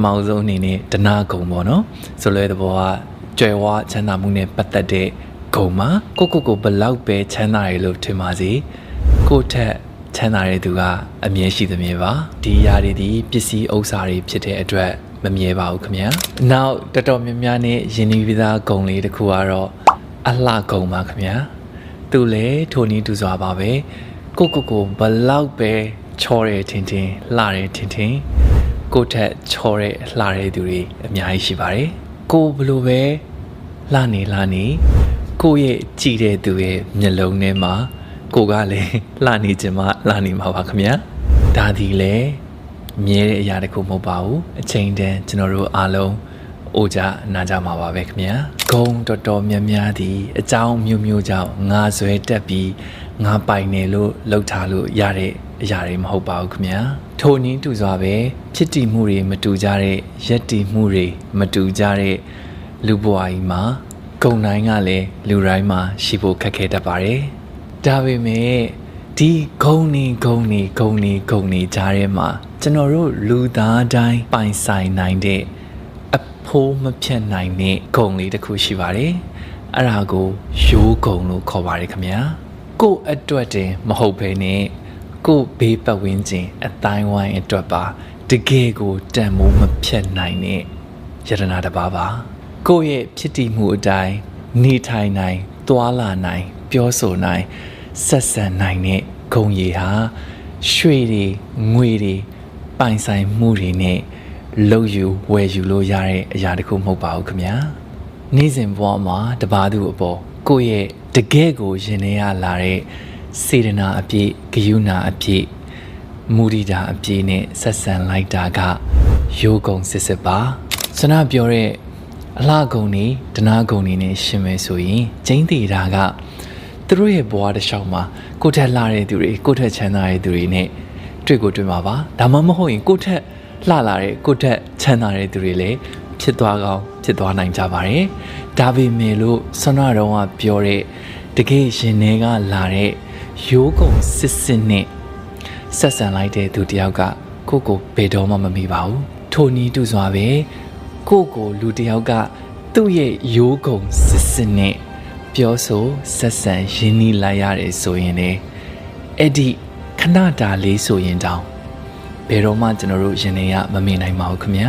မောင်ဆုံးအနေနဲ့ဒနာဂုံပေါ့နော်ဆိုလဲတဲ့ဘောကကြွယ်ဝချမ်းသာမှုနဲ့ပတ်သက်တဲ့ဂုံမှာကိုဘလောက်ပဲချမ်းသာရလို့ထင်ပါစေကိုထက်ချမ်းသာတဲ့သူကအမြဲရှိသမျှပါဒီຢာတွေဒီပစ္စည်းဥစ္စာတွေဖြစ်တဲ့အတွက်မမြဲပါဘူးခင်ဗျာနောက်တော်တော်များများနဲ့ယဉ်နီးပြီးသားဂုံလေးတစ်ခုကတော့အလှဂုံပါခင်ဗျာသူလည်းထိုနည်းတူစွာပါပဲကိုဘလောက်ပဲချောတယ်ထင်လှတယ်ထင်ကိုထက်ချောတဲ့လှတဲ့သူတွေအများကြီးရှိပါတယ်ကိုဘလို့ပဲလှနေကိုရဲ့ကြည်တဲ့သူရဲ့မျက်လုံးထဲမှာကိုကလည်းလှနေခြင်းမှလှနေမှာပါခင်ဗျာဒါဒီလေမြဲတဲ့အရာတခုမဟုတ်ပါဘူးအချိန်တန်ကျွန်တော်တို့အားလုံးအိုကြနာကြမှာပါပဲခင်ဗျာဂုံတော်များများဒီအကြောင်းမျိုးကြောင့်ငါဆွဲတက်ပြီးငါပိုင်နေလို့လှုပ်ထားလို့ရတဲ့အရာတွေမဟုတ်ပါဘူးခင်ဗျာထိုနည်းတူစွာပဲဖြစ်တည်မှုတွေမတူကြတဲ့ရက်တည်မှုတွေမတူကြတဲ့လူဘဝကြီးမှာဂုံတိုင်းကလည်းလူတိုင်းမှာရှိဖို့ခက်ခဲတတ်ပါတယ်ဒါပေမဲ့ဒီဂုံနေကြားထဲမှာကျွန်တော်တို့လူသားတိုင်းပိုင်ဆိုင်နိုင်တဲ့အဖိုးမဖြတ်နိုင်တဲ့ဂုံလေးတစ်ခုရှိပါတယ်အဲ့ဒါကိုရိုးဂုံလို့ခေါ်ပါတယ်ခင်ဗျာကို့အတွက်တင်မဟုတ်ဘဲနဲ့ကို့ဘေးပတ်ဝန်းကျင်အတိုင်းဝိုင်းအတွက်ပါတကယ်ကိုတန်မိုးမဖြတ်နိုင်တဲ့ယတနာတစ်ပါးပါကိုယ့်ရဲ့ဖြစ်တည်မှုအတိုင်းနေထိုင်နိုင်သွားလာနိုင်ပြောဆိုနိုင်ဆက်ဆံနိုင်တဲ့ဂုံရည်ဟာရွှေတွေငွေတွေပိုင်ဆိုင်မှုတွေနဲ့လုပ်ယူဝယ်ယူလို့ရတဲ့အရာတခုမဟုတ်ပါဘူးခင်ဗျာနေ့စဉ်ဘဝမှာတပါးသူအပေါ်ကိုယ့်ရဲ့တကယ်ကိုရင်ထဲရလာတဲ့စေတနာအပြည့်ဂရုဏာအပြည့်မူရိတာအပြည့်နဲ့ဆက်ဆံလိုက်တာကရိုးကုံစစ်ပါစနပြောတဲ့အလှကုံနေဒနာကုံနေနဲ့ရှင်မယ်ဆိုရင်ကျင်းသေးတာကသူတို့ရဲ့ဘဝတစ်လျှောက်မှာကိုထက်လှတဲ့သူတွေကိုထက်ချမ်းသာတဲ့သူတွေနဲ့တွေ့မှာပါဒါမှမဟုတ်ရင်ကိုထက်လှလာတဲ့ကိုထက်ချမ်းသာတဲ့သူတွေလည်းဖြစ်သွားနိုင်ကြပါတယ်ဒါပေမဲ့လို့ဆွမ်းနာတော်ကပြောတဲ့တကယ်ရှင်ထဲကလာတဲ့ရိုးကုံစစ်နဲ့ဆက်ဆံလိုက်တဲ့သူတယောက်ကကိုဘယ်တော့မှမမိပါဘူးထိုနည်းတူစွာပဲကိုလူတယောက်ကသူ့ရဲ့ရိုးကုံစစ်နဲ့ပြောဆိုဆက်ဆံရင်းနှီးလိုက်ရတယ်ဆိုရင်လေအဲ့ဒီခဏတာလေးဆိုရင်တောင်ဘယ်တော့မှကျွန်တော်တို့ရင်ထဲကမမေ့နိုင်ပါဘူးခင်ဗျာ